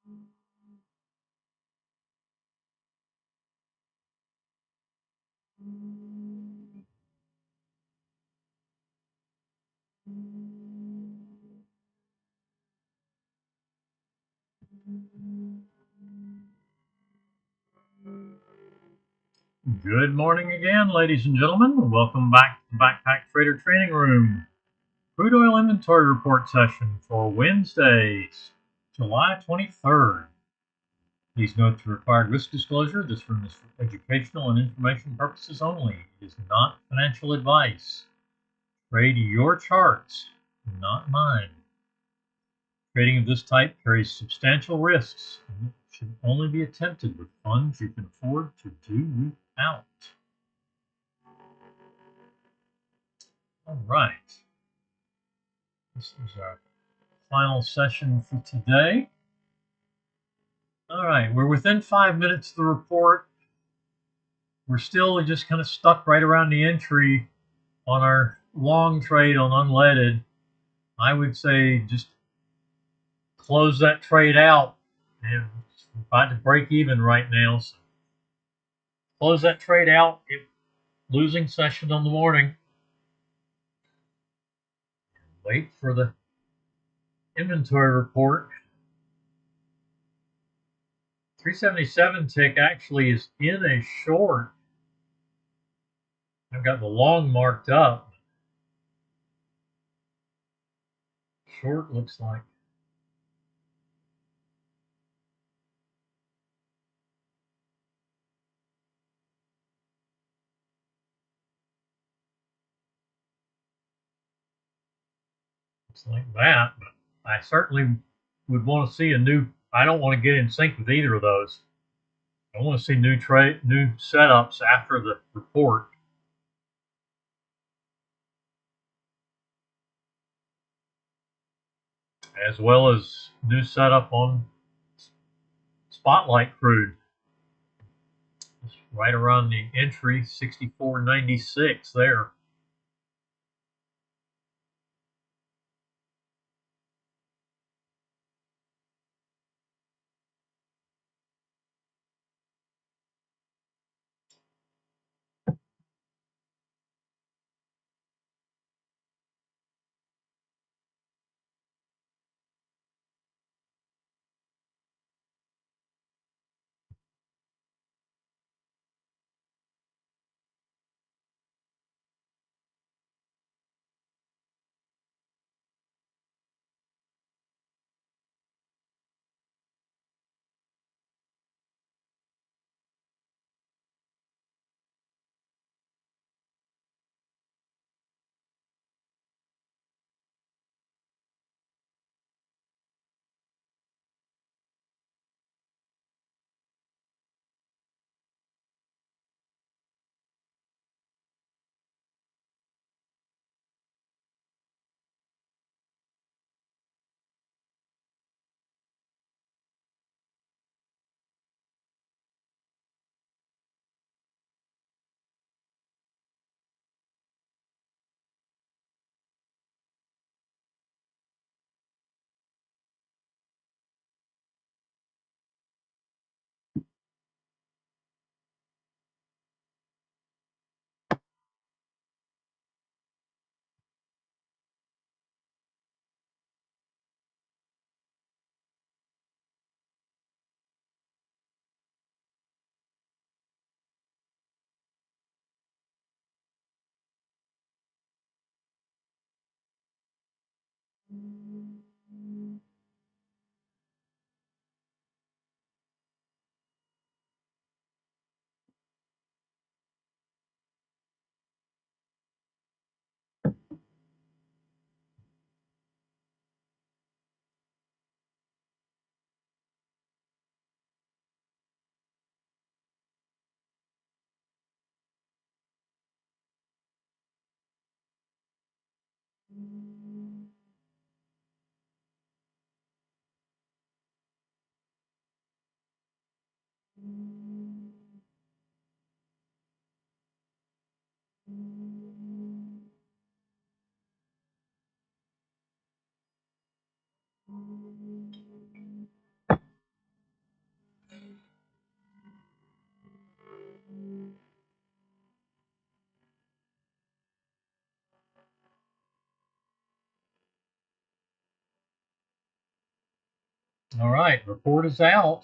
Good morning again, ladies and gentlemen. Welcome back to the Backpack Trader Training Room. Crude oil inventory report session for Wednesday, July 23rd. Please note the required risk disclosure. This room is for educational and information purposes only. It is not financial advice. Trade your charts, not mine. Trading of this type carries substantial risks and should only be attempted with funds you can afford to do without. All right. This is our final session for today. All right, we're within 5 minutes of the report. We're still just kind of stuck right around the entry on our long trade on unleaded. I would say just close that trade out. And it's about to break even right now. So close that trade out. Losing session on the morning. Wait for the inventory report. 377 tick actually is in a short. I've got the long marked up. Short looks like. Looks like that, but I certainly would want to see a new. I don't want to get in sync with either of those. I want to see new setups after the report. As well as new setup on Spotlight Crude. It's right around the entry 64.96 there. All right, report is out.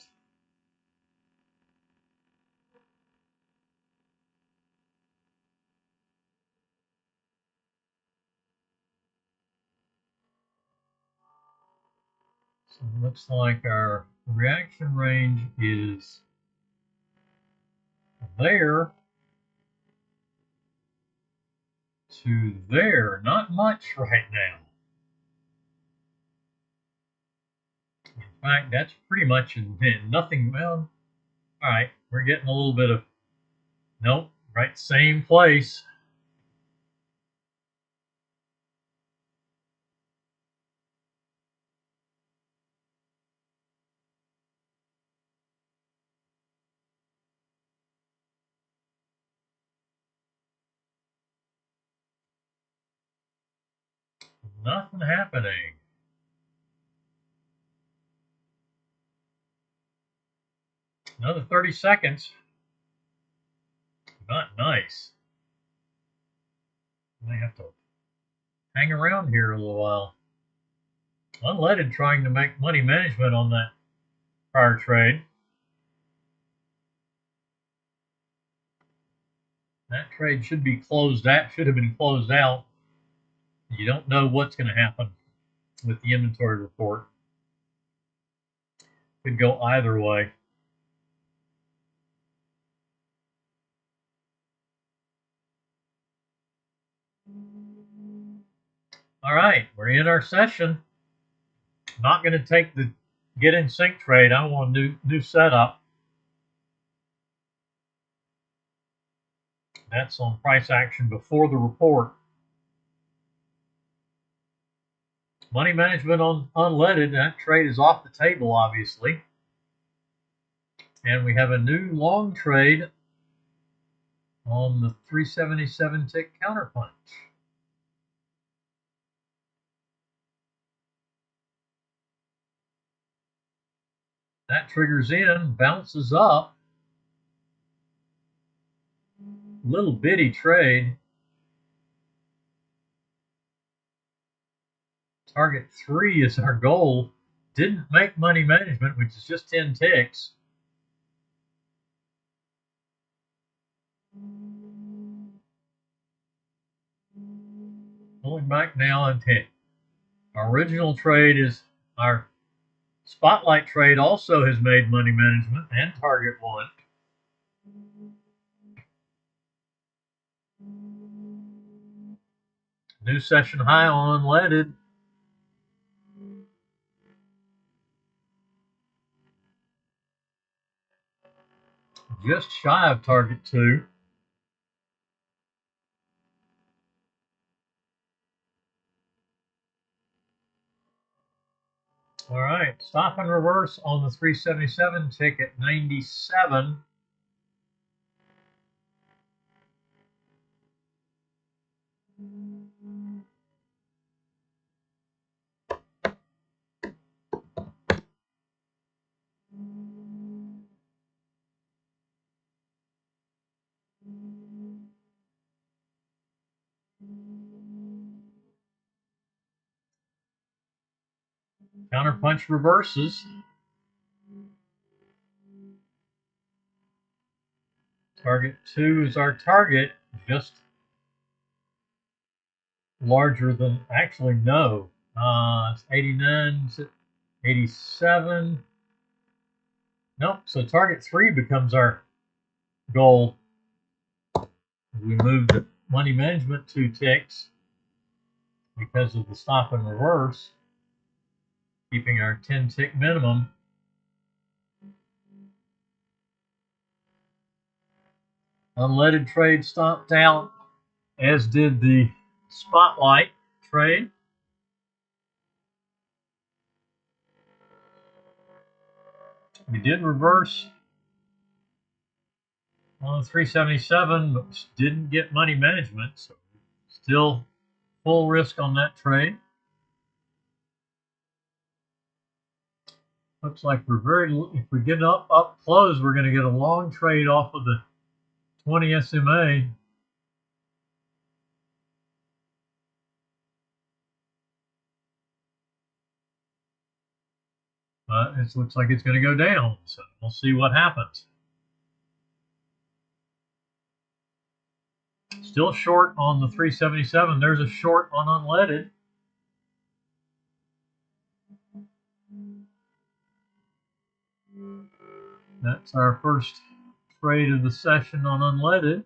So it looks like our reaction range is there to there. Not much right now. In fact, that's pretty much nothing. Well, all right, we're getting a little bit of, nope, right, same place. Nothing happening. Another 30 seconds. Not nice. I have to hang around here a little while. Unleaded trying to make money management on that prior trade. That trade should be closed out, should have been closed out. You don't know what's going to happen with the inventory report. Could go either way. All right, we're in our session. Not going to take the get in sync trade. I want a new setup. That's on price action before the report. Money management on unleaded. That trade is off the table, obviously. And we have a new long trade on the 377 tick counterpunch. That triggers in, bounces up. Little bitty trade. Target 3 is our goal. Didn't make money management, which is just 10 ticks. Pulling back now and our original trade is our spotlight trade also has made money management and target 1. New session high on unleaded. Just shy of target 2. All right, stop and reverse on the 377 tick at 97. Counterpunch reverses. Target 2 is our target, just larger than, actually, no. It's 89, 87. Nope, so target 3 becomes our goal. We move the money management 2 ticks because of the stop and reverse, keeping our 10 tick minimum. Unleaded trade stopped out, as did the spotlight trade. We did reverse on 377, but didn't get money management, so still full risk on that trade. Looks like if we get up close, we're going to get a long trade off of the 20 SMA. It looks like it's going to go down, so we'll see what happens. Still short on the 377. There's a short on unleaded. That's our first trade of the session on unleaded.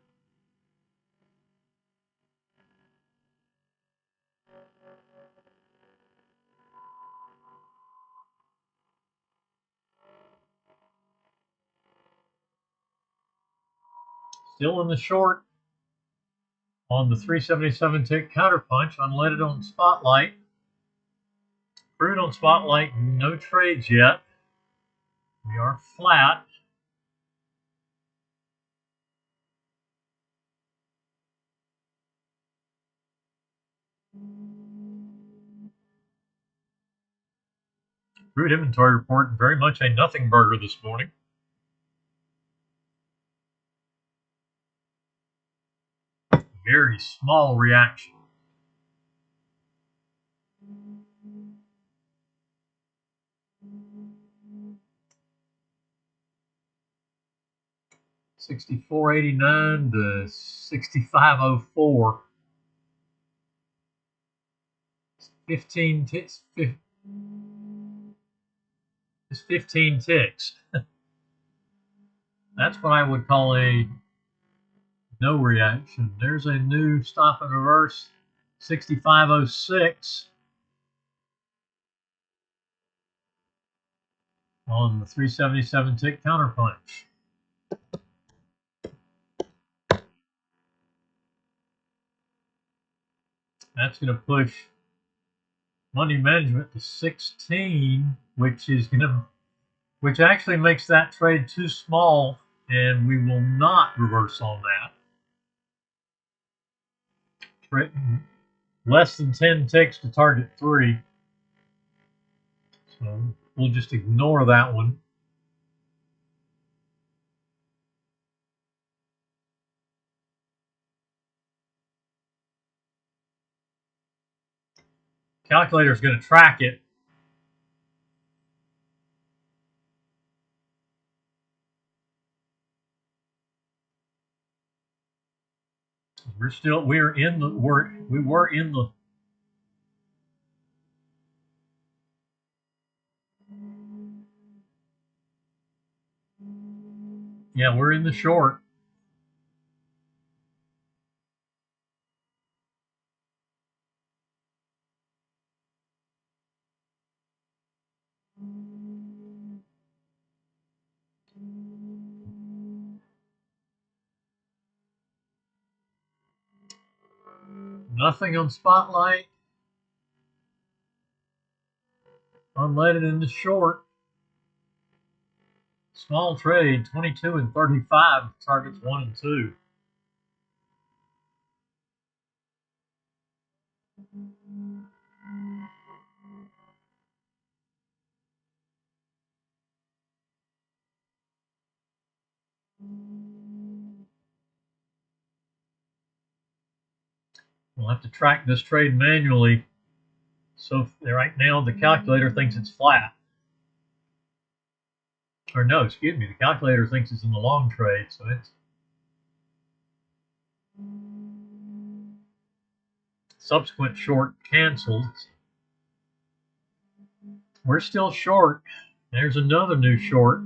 Still in the short on the 377 tick counterpunch, unleaded on Spotlight. Crude on Spotlight, no trades yet. We are flat. Crude inventory report, very much a nothing burger this morning. Very small reaction. $64.89 to $65.04. 15 ticks. It's 15 ticks. That's what I would call a no reaction. There's a new stop and reverse, 65.06 on the 377 tick counterpunch. That's going to push money management to 16, which actually makes that trade too small, and we will not reverse on that. Less than 10 ticks to target 3. So we'll just ignore that one. Calculator is going to track it. We were in the yeah, we're in the short. Nothing on Spotlight. Unleaded in the short. Small trade, 22 and 35. Targets 1 and 2. We'll have to track this trade manually. So right now the calculator thinks it's flat. Or no, excuse me, the calculator thinks it's in the long trade, so it's subsequent short canceled. We're still short. There's another new short.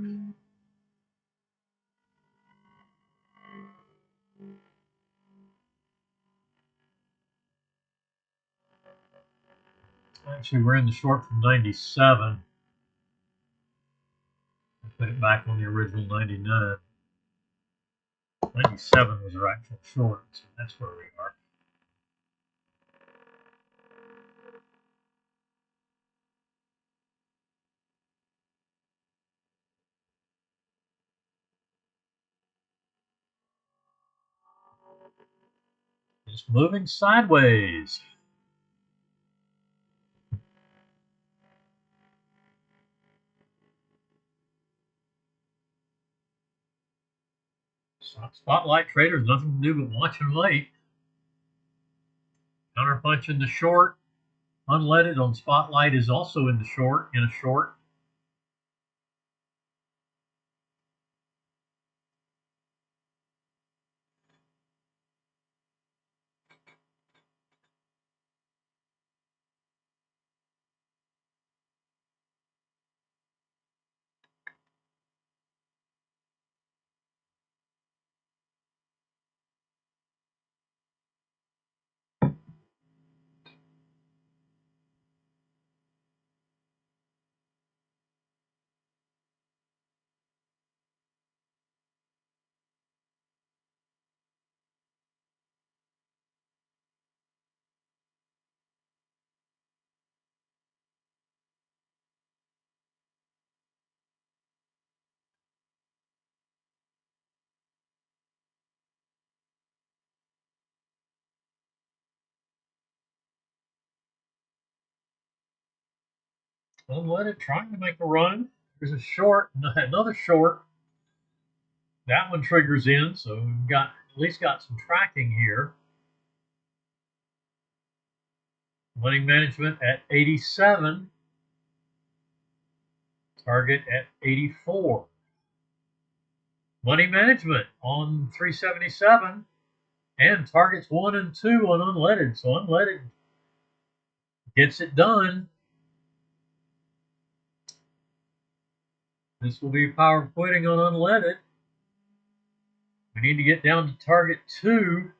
Actually, we're in the short from 97. I'll put it back on the original 99. 97 was our actual short, so that's where we are. Just moving sideways. Spotlight traders, nothing to do but watch and wait. Counterpunch in the short. Unleaded on Spotlight is also in the short, Unleaded trying to make a run. There's a short, another short. That one triggers in, so we've got at least got some tracking here. Money management at 87. Target at 84. Money management on 377. And targets 1 and 2 on unleaded. So unleaded gets it done. This will be power quitting on unleaded. We need to get down to target 2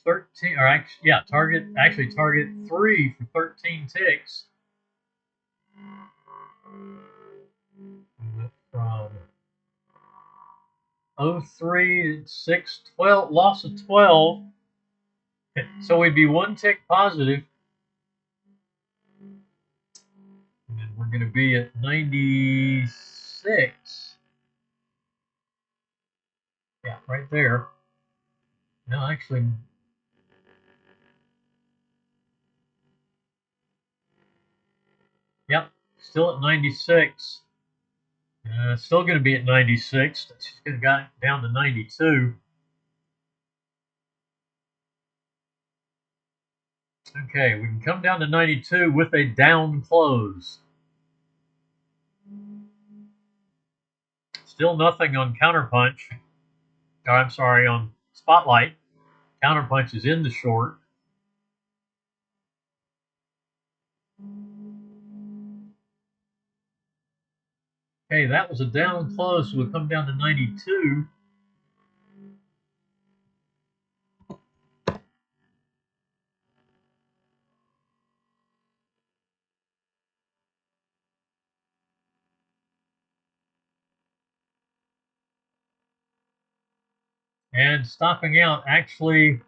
for 13, or actually, yeah, target 3 for 13 ticks. From 03 to 6, 12, loss of 12. So we'd be 1 tick positive. And then we're going to be at 96. Yeah, right there. No, actually, yep, still at 96. Still going to be at 96. That's just going to go down to 92. Okay, we can come down to 92 with a down close. Still nothing on counterpunch. Or, I'm sorry, on spotlight. Counterpunch is in the short. Okay, that was a down close, so we'll come down to 92. And stopping out, actually,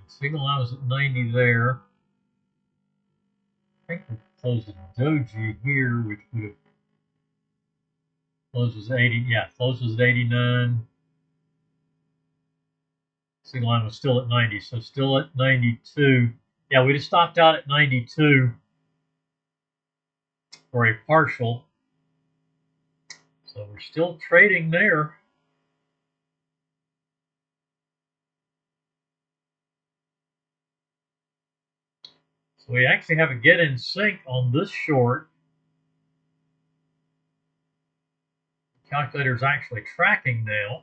signal I was at 90 there. I think we closed the doji here, which would have closes 80. Yeah, closes at 89. Signal line was still at 90, so still at 92. Yeah, we just stopped out at 92 for a partial. So we're still trading there. So we actually have a get in sync on this short. The calculator is actually tracking now.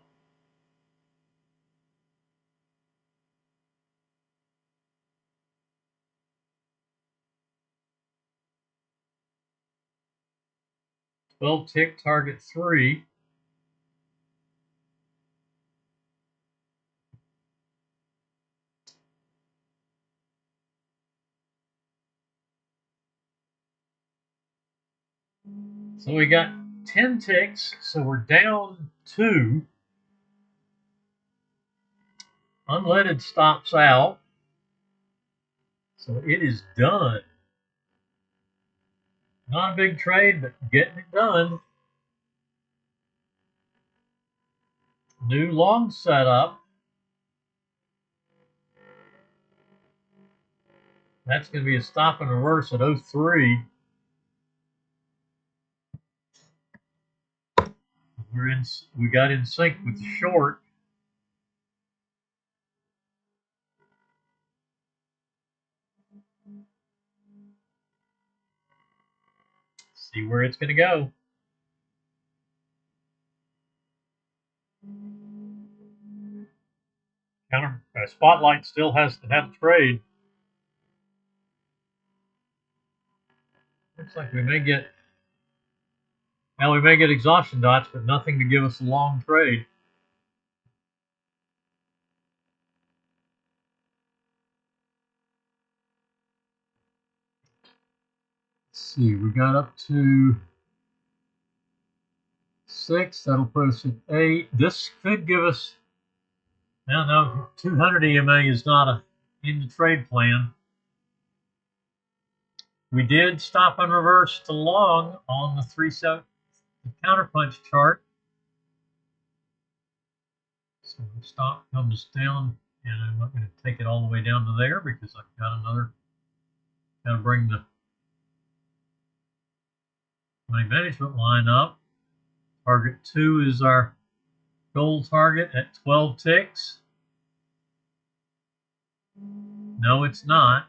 Tick target 3. So we got 10 ticks, so we're down 2. Unleaded stops out. So it is done. Not a big trade, but getting it done. New long setup. That's going to be a stop and reverse at 03. We got in sync with the short. See where it's going to go. Spotlight still has to have a trade. Looks like we may get exhaustion dots, but nothing to give us a long trade. Let's see, we got up to 6. That'll put us at 8. This could give us, I don't know, 200 EMA is not in the trade plan. We did stop and reverse to long on the 3-7 counterpunch chart. So the stop comes down, and I'm not going to take it all the way down to there because I've got another, got to bring the money management line up. Target 2 is our gold target at 12 ticks. No, it's not.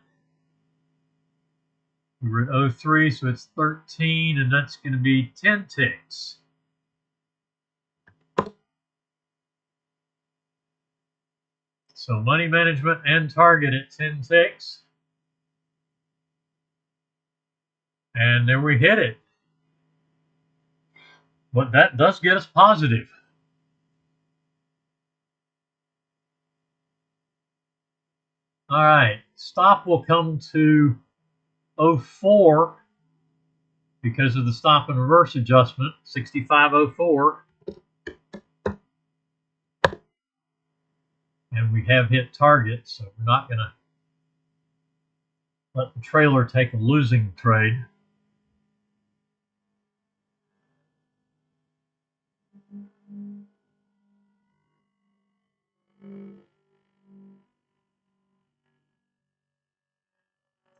We were at 03, so it's 13, and that's going to be 10 ticks. So money management and target at 10 ticks. And there we hit it. But that does get us positive. All right, stop will come to 04 because of the stop and reverse adjustment, 65.04. And we have hit target, so we're not going to let the trailer take a losing trade.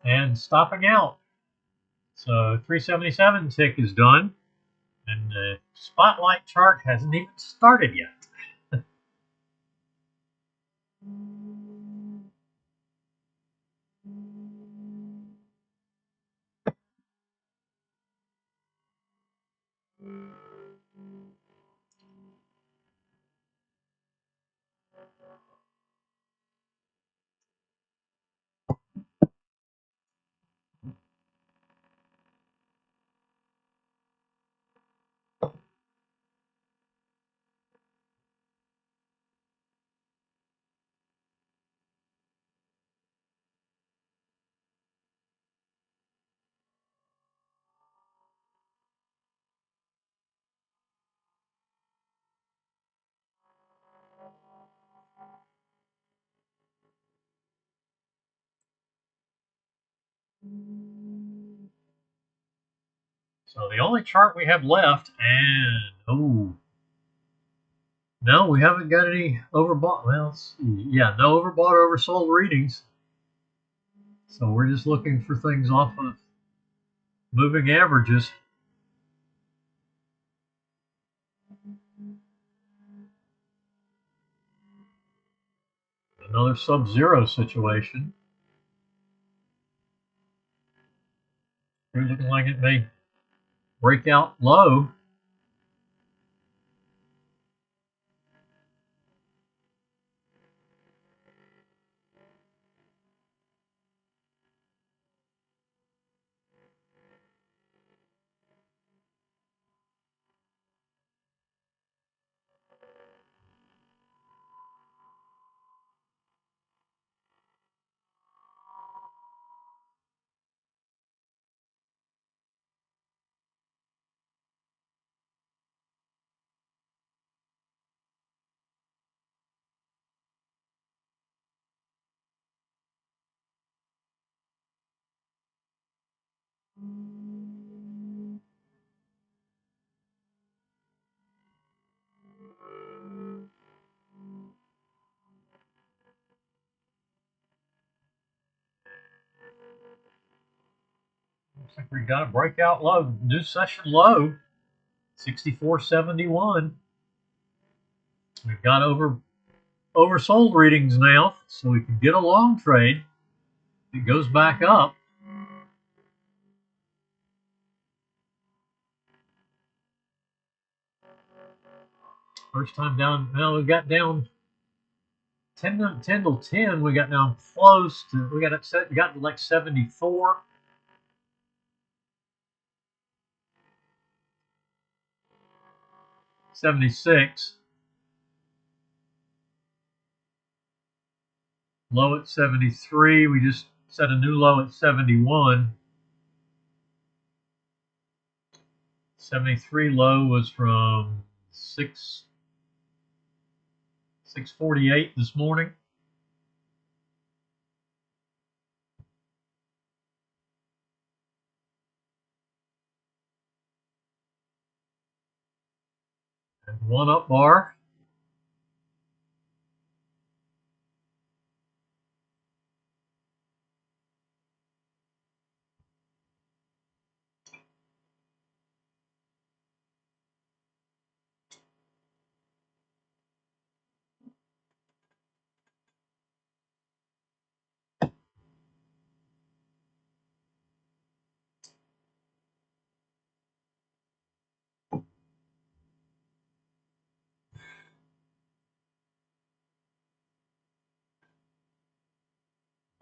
And stopping out. So 377 tick is done, and the spotlight chart hasn't even started yet. So the only chart we have left, and no, we haven't got any overbought. Well, let's see. Yeah, no overbought, oversold readings. So we're just looking for things off of moving averages. Another sub-zero situation. We're looking like it may break out low. Looks like we got a breakout low, new session low, 64.71. We've got oversold readings now, so we can get a long trade. It goes back up. First time down, well, we got down 10 till 10. We got down close to, we got to like 74. 76. Low at 73. We just set a new low at 71. 73 low was from 648 this morning. And one up bar.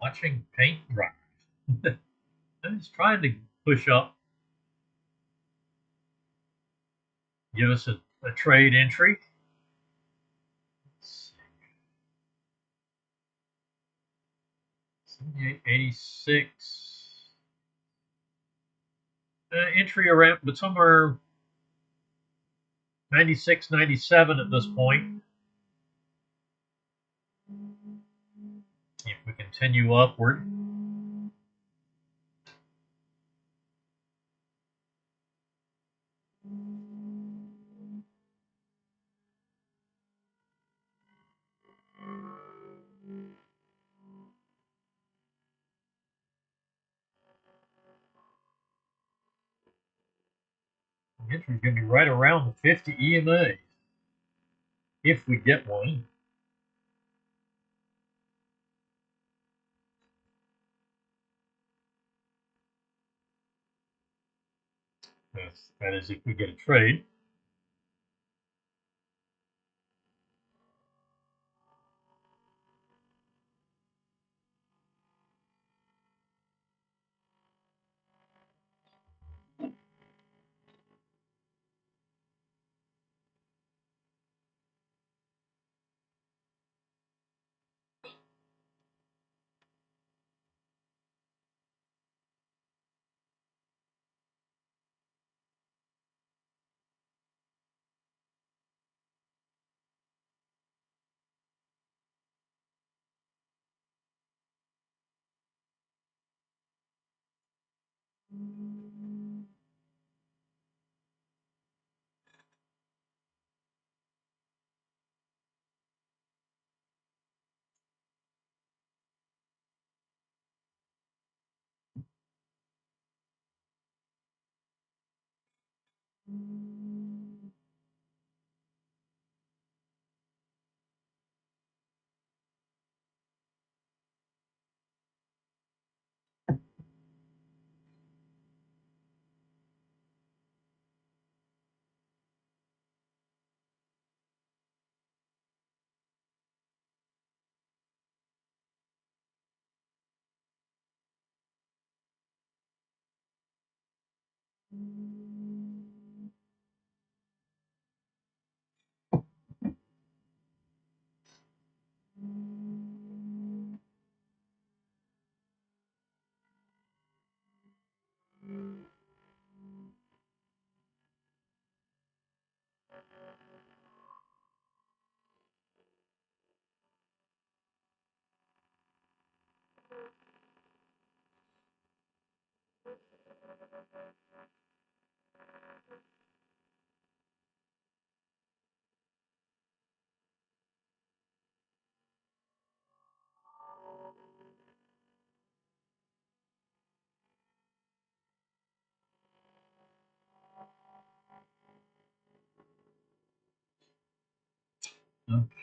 Watching paint dry. I'm just trying to push up. Give us a trade entry. Let's see. 78.86. Entry around, but somewhere 96, 97 at this point. If we continue upward. Entry's going to be right around the 50 EMA, if we get one. That is if we get a trade.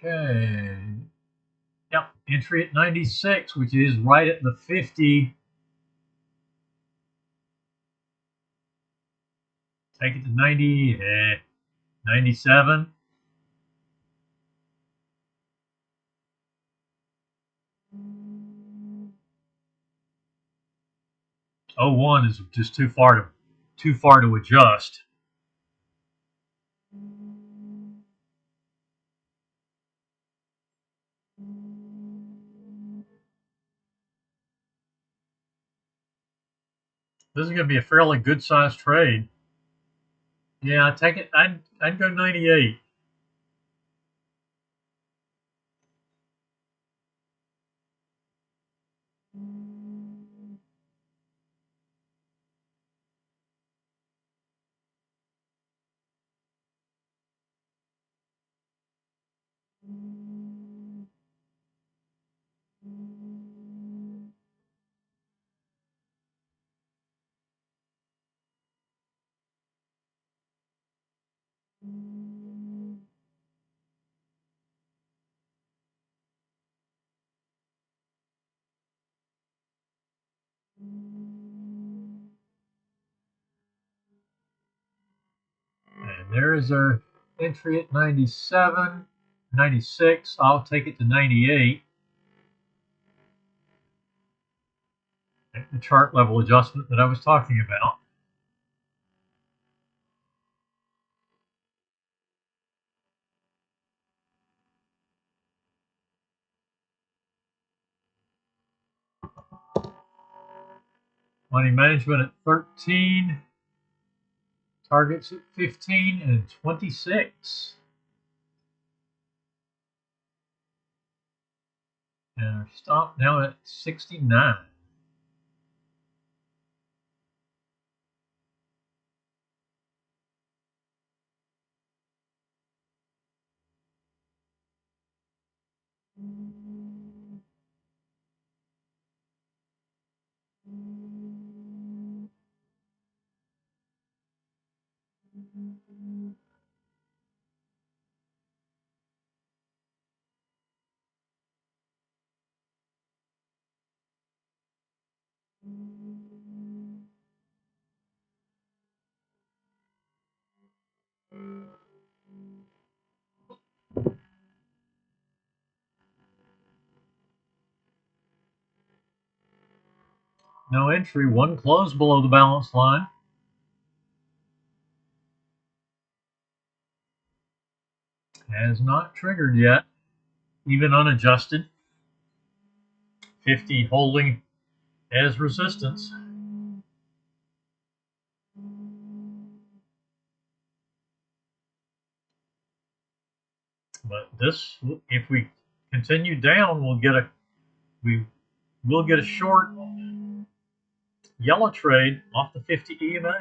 Okay. Yep, entry at 96, which is right at the 50. Take it to 90, 97. Oh, 01 is just too far to adjust. This is going to be a fairly good sized trade. Yeah, I take it. I'd go 98. And there is our entry at 97, 96. I'll take it to 98. the chart level adjustment that I was talking about. Money management at 13, targets at 15 and 26. And our stop now at 69. No entry, one close below the balance line. Has not triggered yet, even unadjusted. 50 holding as resistance. But this, if we continue down, we will get a short yellow trade off the 50 EMA.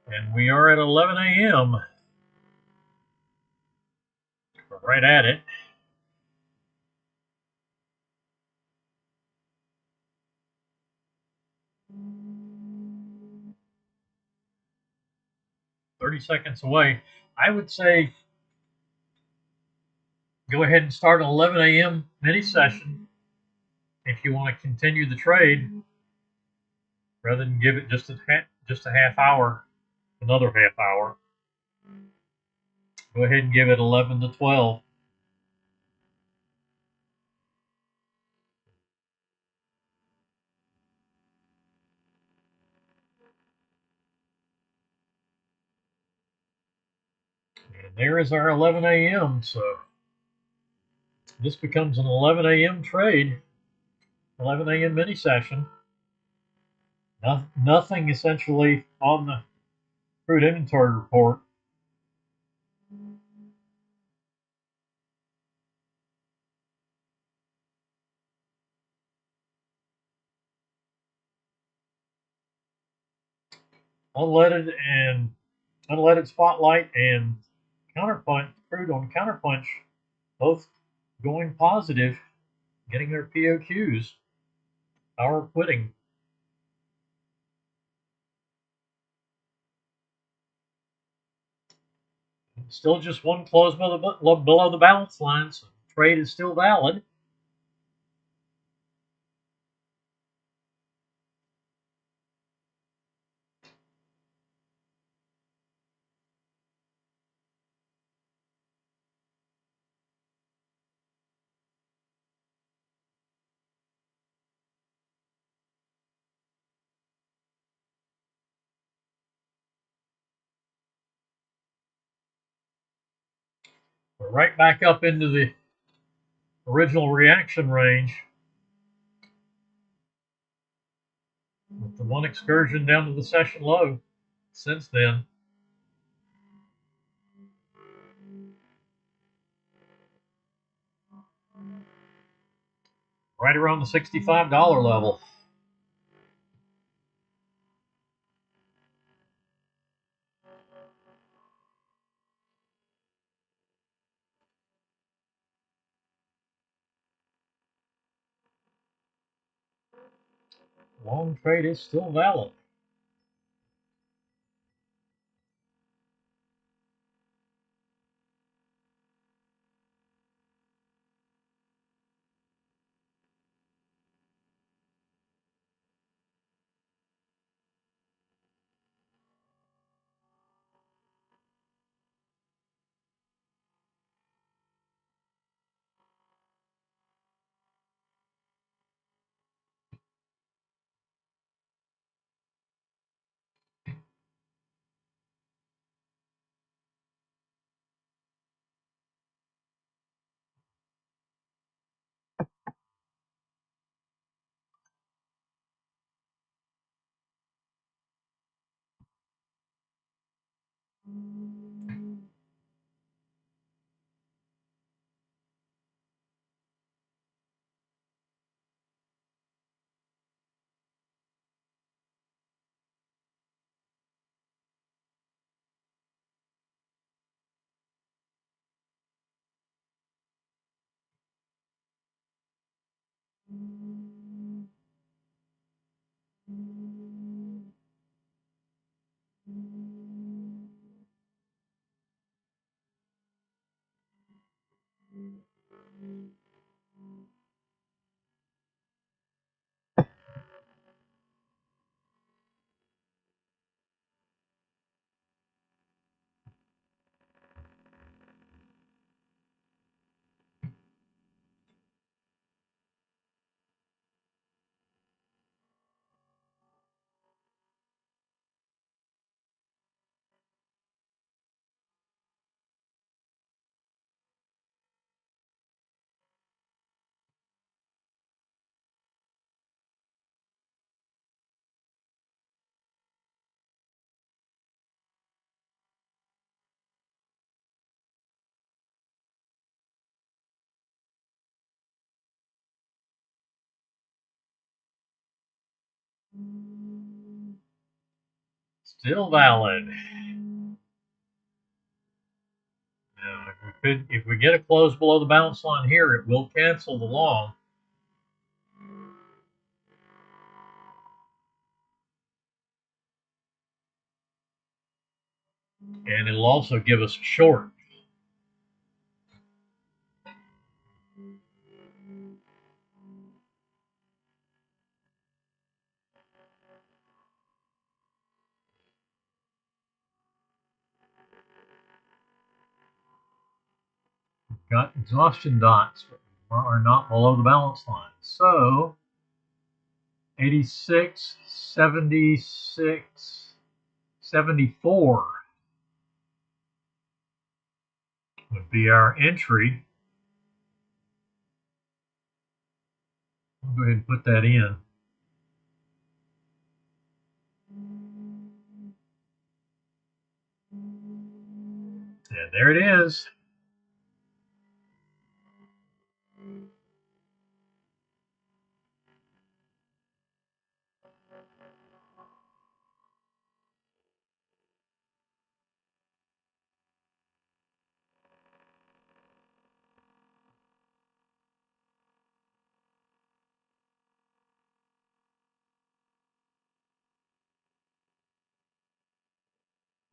And we are at 11 a.m. We're right at it. "30 seconds away." I would say go ahead and start an 11 a.m. mini session if you want to continue the trade, rather than give it just a half hour, another half hour. Go ahead and give it 11 to 12. And there is our 11 a.m. So this becomes an 11 a.m. trade, 11 a.m. mini session. Nothing essentially on the crude inventory report. Unleaded spotlight and counterpunch, crude on counterpunch, both going positive, getting their POQs, power quitting. Still just one close below the balance line, so trade is still valid. We're right back up into the original reaction range, with the one excursion down to the session low since then. Right around the $65 level. Long trade is still valid. Still valid. Now, if we get a close below the bounce line here, it will cancel the long. And it'll also give us a short. Got exhaustion dots, but are not below the balance line. So 86, 76, 74 would be our entry. I'll go ahead and put that in. And there it is.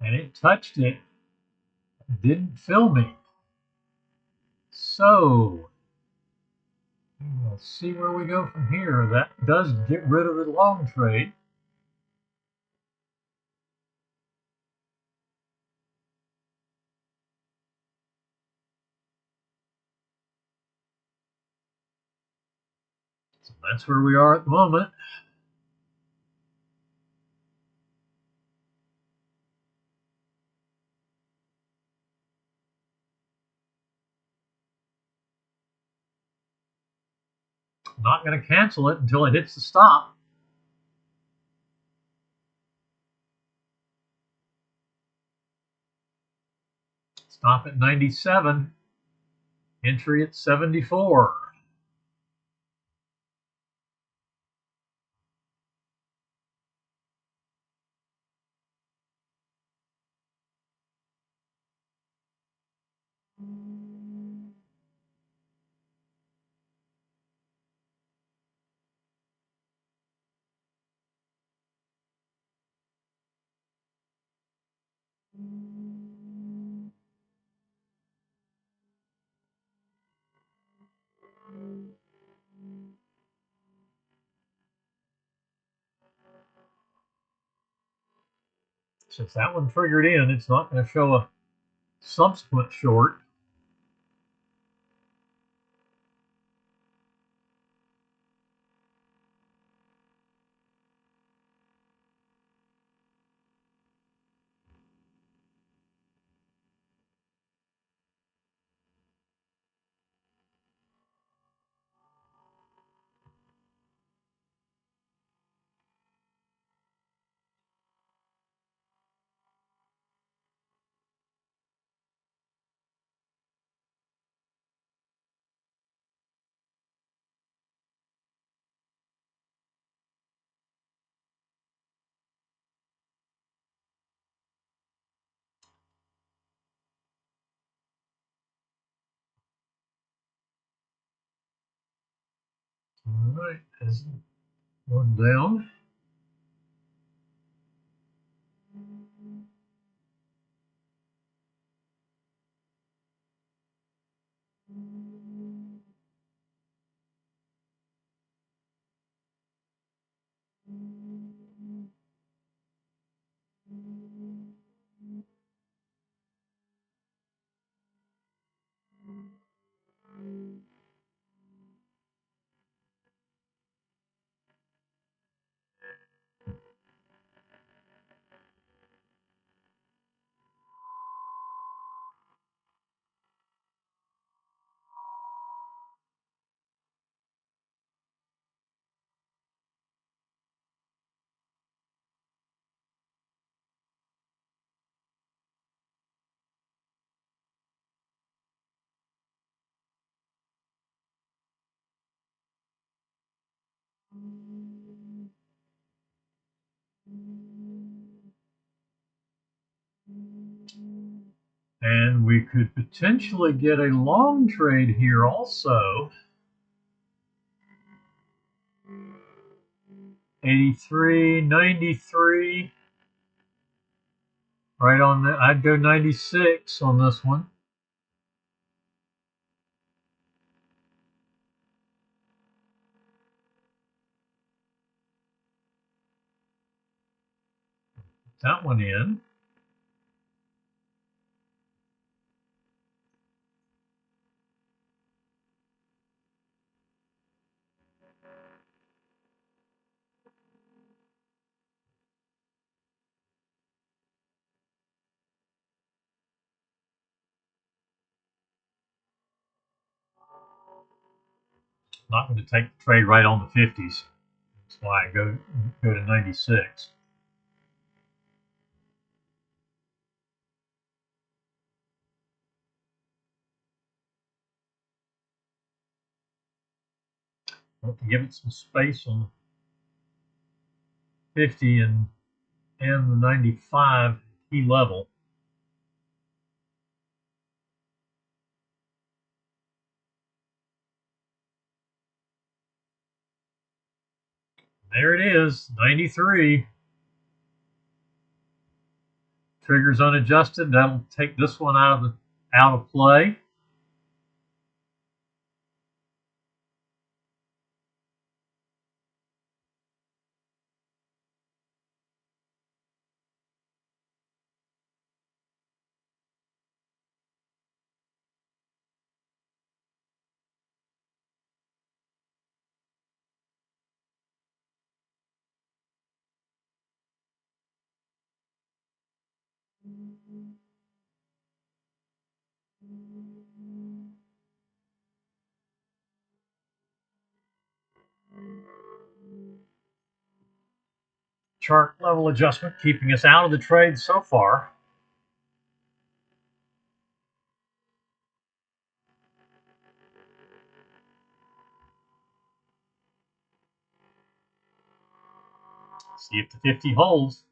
And it touched it, didn't fill me. So we'll see where we go from here. That does get rid of the long trade. So that's where we are at the moment. I'm not going to cancel it until it hits the stop. Stop at 97. Entry at 74. Since that one triggered in, it's not going to show a subsequent short. All right, there's one down. And we could potentially get a long trade here also. 83, 93. Right on that. I'd go 96 on this one. That one in. Not going to take the trade right on the 50s. That's why I go to 96. Want to give it some space on the 50 and the 95 key level. There it is, 93. Trigger's unadjusted. That'll take this one out of play. Chart level adjustment keeping us out of the trade so far. See if the 50 holds.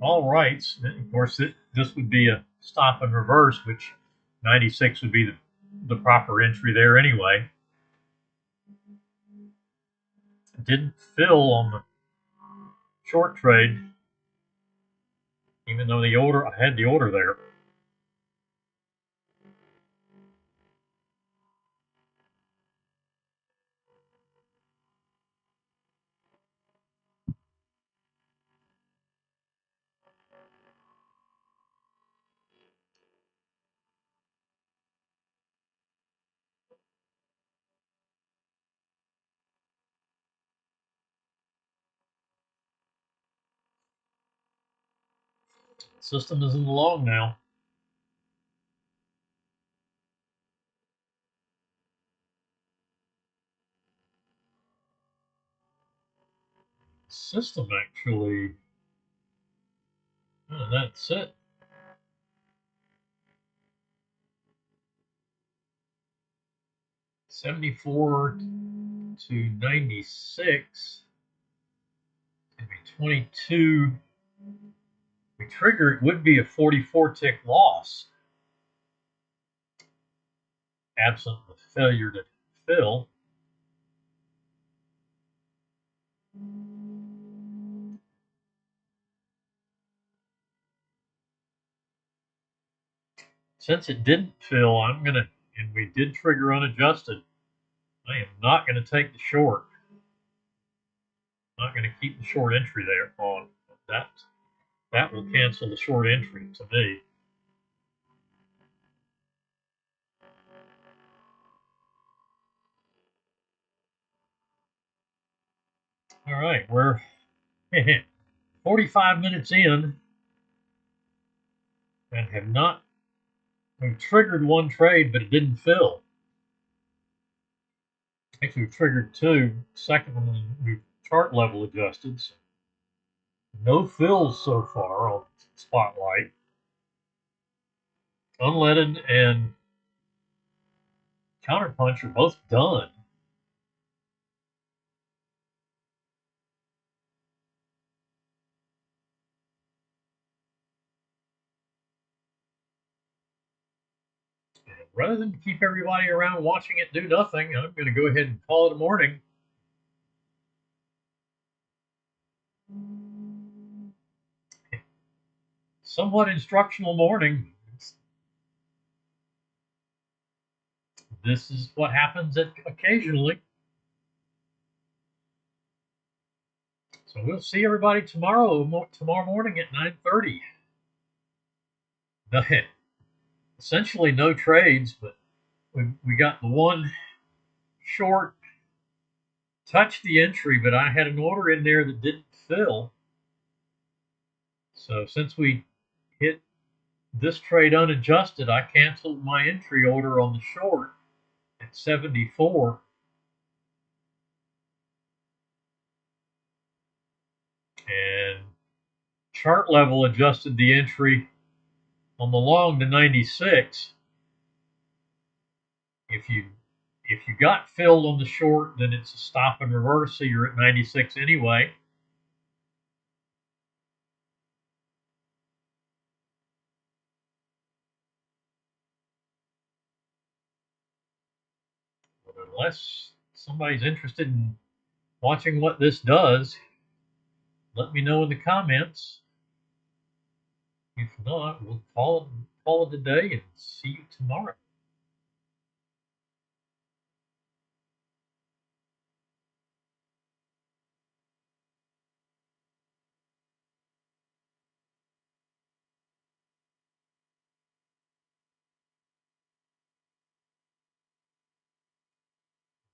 All right. Of course, this would be a stop and reverse, which 96 would be the proper entry there anyway. It didn't fill on the short trade, even though I had the order there. System is in the long now. System actually, that's it. $74 to 96. It'd be 22. We trigger it would be a 44 tick loss, absent the failure to fill. Since it didn't fill, and we did trigger unadjusted, I am not going to take the short. I'm not going to keep the short entry there on. That will cancel the short entry to me. All right, we're 45 minutes in and we've triggered one trade, but it didn't fill. Actually, we've triggered two. Second one, we've chart level adjusted. So no fills so far on Spotlight. Unleaded and Counterpunch are both done. Rather than keep everybody around watching it do nothing, I'm going to go ahead and call it a morning. Somewhat instructional morning. This is what happens occasionally. So we'll see everybody tomorrow morning at 9:30. Essentially no trades, but we got the one short, touched the entry, but I had an order in there that didn't fill. So since we hit this trade unadjusted, I canceled my entry order on the short at 74. And chart level adjusted the entry on the long to 96. If you got filled on the short, then it's a stop and reverse, so you're at 96 anyway. But unless somebody's interested in watching what this does, let me know in the comments. If not, we'll call it a day and see you tomorrow.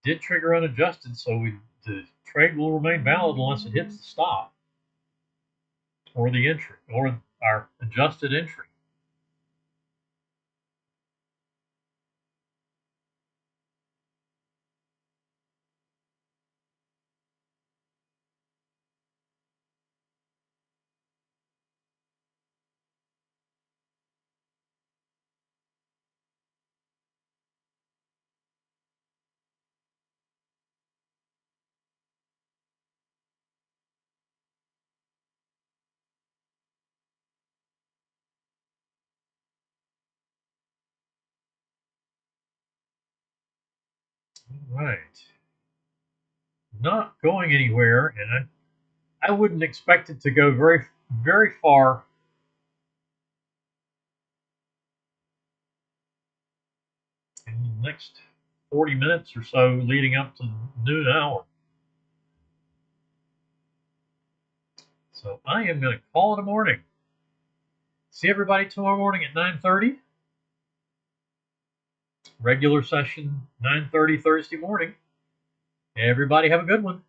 Did trigger unadjusted, so the trade will remain valid unless it hits the stop or the entry or our adjusted entry. All right. Not going anywhere, and I wouldn't expect it to go very far. In the next 40 minutes or so leading up to noon hour. So I am going to call it a morning. See everybody tomorrow morning at 9:30. Regular session 9:30 Thursday morning. Everybody have a good one.